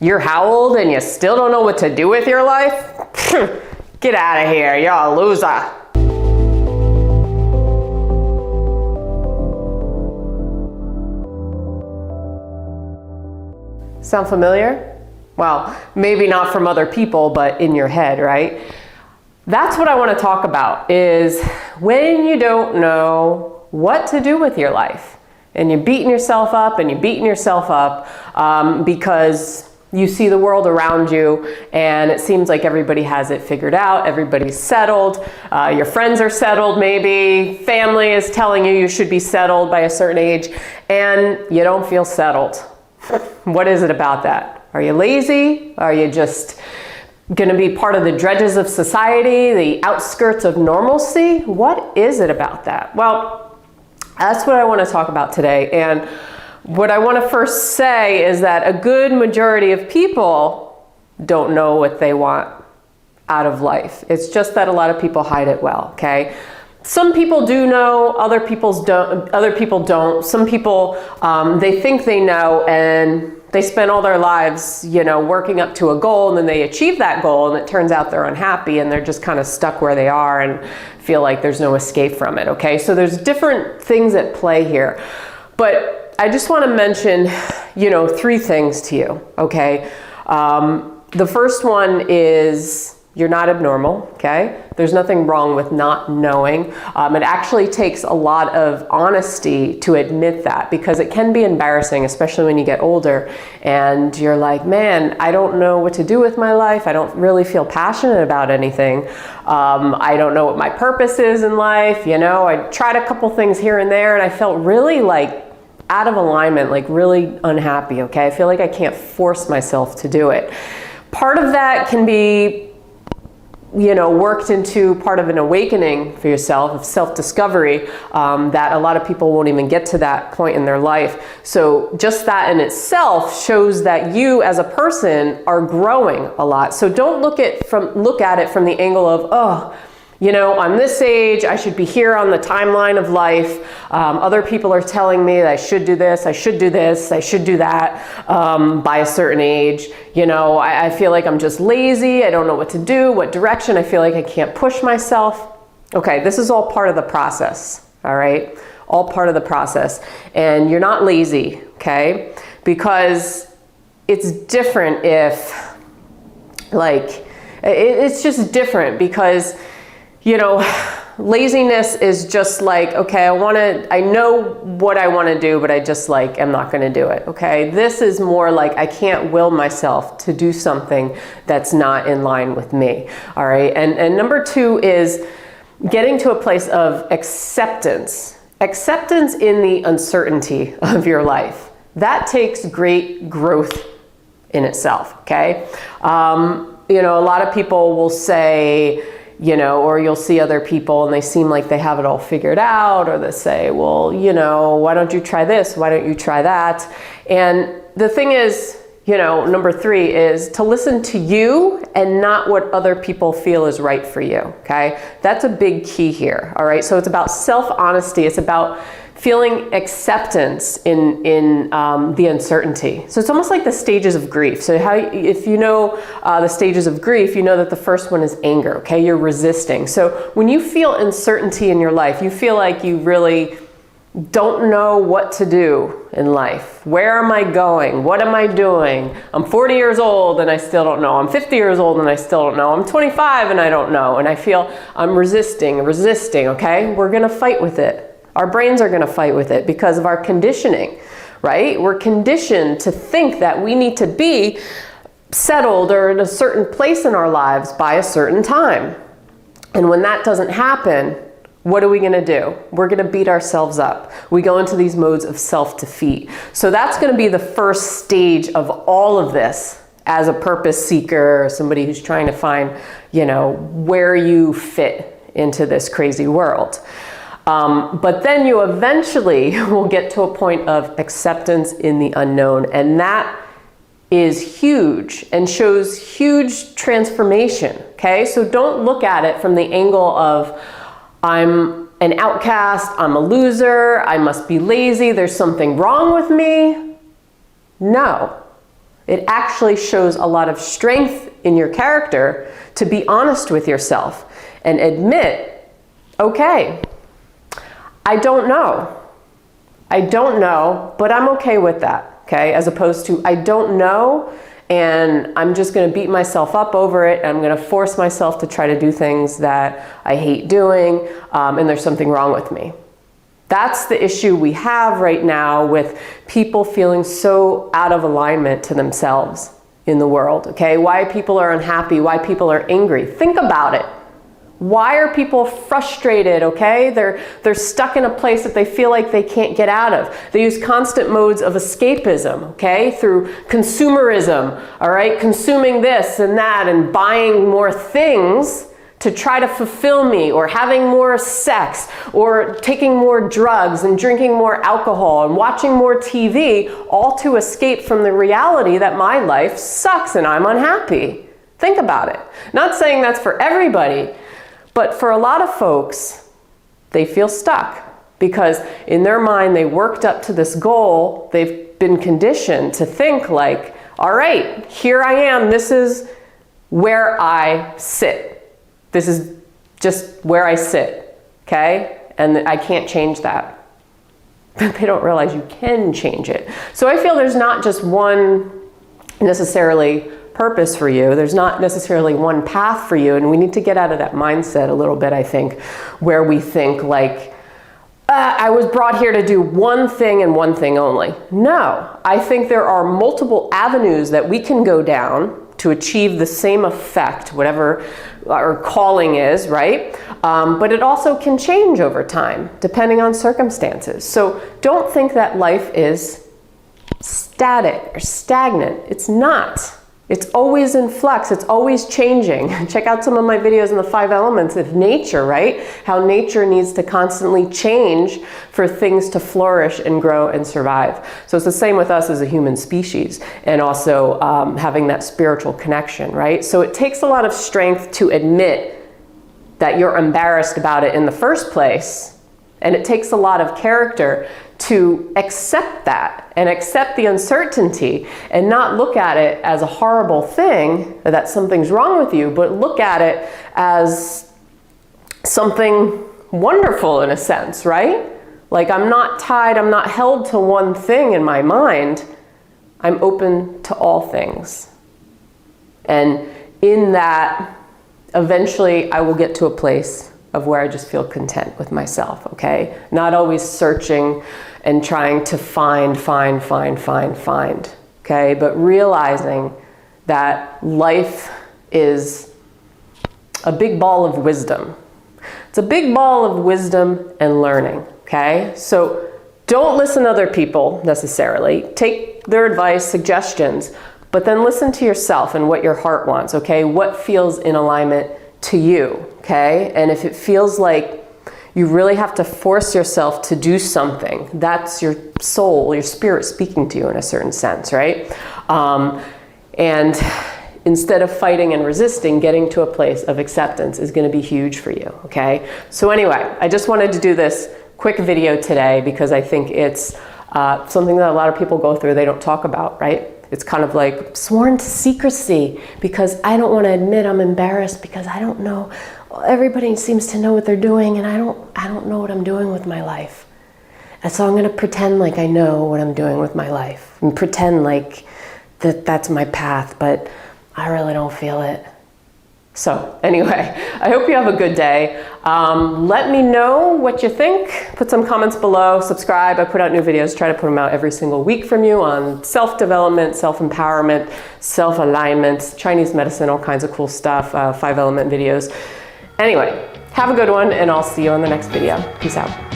You're how old and you still don't know what to do with your life? Get out of here, you're a loser. Sound familiar? Well, maybe not from other people, but in your head, right? That's what I want to talk about, is when you don't know what to do with your life and you're beating yourself up and you're beating yourself up because you see the world around you and it seems like everybody has it figured out, everybody's settled, your friends are settled maybe, family is telling you should be settled by a certain age, and you don't feel settled. What is it about that? Are you lazy? Are you just going to be part of the dredges of society, the outskirts of normalcy? What is it about that? Well, that's what I want to talk about today. And what I want to first say is that a good majority of people don't know what they want out of life. It's just that a lot of people hide it well, okay? Some people do know, other people don't. Some people, they think they know, and they spend all their lives, working up to a goal, and then they achieve that goal, and it turns out they're unhappy, and they're just kind of stuck where they are and feel like there's no escape from it, okay? So there's different things at play here. But I just want to mention, 3 things to you, okay? The first one is you're not abnormal, okay? There's nothing wrong with not knowing. It actually takes a lot of honesty to admit that, because it can be embarrassing, especially when you get older and you're like, man, I don't know what to do with my life. I don't really feel passionate about anything. I don't know what my purpose is in life. I tried a couple things here and there and I felt really out of alignment, really unhappy, okay? I feel like I can't force myself to do it. Part of that can be worked into part of an awakening for yourself, of self-discovery, that a lot of people won't even get to that point in their life. So just that in itself shows that you as a person are growing a lot. So don't look at it from the angle of, I'm this age, I should be here on the timeline of life. Other people are telling me that I should do this, I should do this, I should do that by a certain age. I feel like I'm just lazy, I don't know what to do, what direction, I feel like I can't push myself. Okay, this is all part of the process, all right? All part of the process. And you're not lazy, okay? Because it's different if, it's just different because laziness is just okay, I know what I want to do, but I just am not going to do it. Okay. This is more I can't will myself to do something that's not in line with me. All right. And number 2 is getting to a place of acceptance in the uncertainty of your life. That takes great growth in itself. Okay. A lot of people will say, or you'll see other people and they seem like they have it all figured out, or they say, well, why don't you try this? Why don't you try that? And the thing is, number 3 is to listen to you and not what other people feel is right for you, okay? That's a big key here, all right? So it's about self-honesty. It's about feeling acceptance in the uncertainty. So it's almost like the stages of grief. So if you know the stages of grief, you know that the first one is anger, okay? You're resisting. So when you feel uncertainty in your life, you feel like you really don't know what to do in life. Where am I going? What am I doing? I'm 40 years old and I still don't know. I'm 50 years old and I still don't know. I'm 25 and I don't know. And I feel I'm resisting, okay? We're gonna fight with it. Our brains are going to fight with it because of our conditioning, right? We're conditioned to think that we need to be settled or in a certain place in our lives by a certain time. And when that doesn't happen, what are we going to do? We're going to beat ourselves up. We go into these modes of self-defeat. So that's going to be the first stage of all of this as a purpose seeker, or somebody who's trying to find, where you fit into this crazy world. But then you eventually will get to a point of acceptance in the unknown, and that is huge and shows huge transformation, okay? So don't look at it from the angle of, I'm an outcast, I'm a loser, I must be lazy, there's something wrong with me. No. It actually shows a lot of strength in your character to be honest with yourself and admit, okay, I don't know. I don't know, but I'm okay with that, okay? As opposed to, I don't know, and I'm just gonna beat myself up over it, and I'm gonna force myself to try to do things that I hate doing, and there's something wrong with me. That's the issue we have right now with people feeling so out of alignment to themselves in the world, okay? Why people are unhappy, why people are angry. Think about it. Why are people frustrated, okay? They're stuck in a place that they feel like they can't get out of. They use constant modes of escapism, okay? Through consumerism, all right? Consuming this and that and buying more things to try to fulfill me, or having more sex, or taking more drugs and drinking more alcohol and watching more TV, all to escape from the reality that my life sucks and I'm unhappy. Think about it. Not saying that's for everybody, but for a lot of folks, they feel stuck because in their mind they worked up to this goal. They've been conditioned to think like, all right, here I am, this is where I sit. This is just where I sit, okay? And I can't change that. But they don't realize you can change it. So I feel there's not just one necessarily purpose for you. There's not necessarily one path for you. And we need to get out of that mindset a little bit, I think, where we think like, I was brought here to do one thing and one thing only. No, I think there are multiple avenues that we can go down to achieve the same effect, whatever our calling is, right? But it also can change over time, depending on circumstances. So don't think that life is static or stagnant. It's not. It's always in flux. It's always changing. Check out some of my videos on the 5 elements of nature, right? How nature needs to constantly change for things to flourish and grow and survive. So it's the same with us as a human species, and also having that spiritual connection, right? So it takes a lot of strength to admit that you're embarrassed about it in the first place, and it takes a lot of character to accept that and accept the uncertainty and not look at it as a horrible thing, that something's wrong with you, but look at it as something wonderful in a sense, right? Like I'm not tied, I'm not held to one thing in my mind. I'm open to all things. And in that, eventually I will get to a place of where I just feel content with myself, okay? Not always searching and trying to find, okay? But realizing that life is a big ball of wisdom. It's a big ball of wisdom and learning, okay? So don't listen to other people necessarily. Take their advice, suggestions, but then listen to yourself and what your heart wants, okay? What feels in alignment to you, okay? And if it feels like you really have to force yourself to do something, that's your soul, your spirit speaking to you in a certain sense, right? And instead of fighting and resisting, getting to a place of acceptance is going to be huge for you, okay? So anyway, I just wanted to do this quick video today because I think it's something that a lot of people go through, they don't talk about, right? It's kind of like sworn to secrecy because I don't want to admit I'm embarrassed because I don't know. Everybody seems to know what they're doing and I don't know what I'm doing with my life. And so I'm going to pretend like I know what I'm doing with my life and pretend like that's my path, but I really don't feel it. So anyway, I hope you have a good day. Let me know what you think. Put some comments below, subscribe. I put out new videos, try to put them out every single week from you on self-development, self-empowerment, self-alignment, Chinese medicine, all kinds of cool stuff, 5-element videos. Anyway, have a good one and I'll see you on the next video. Peace out.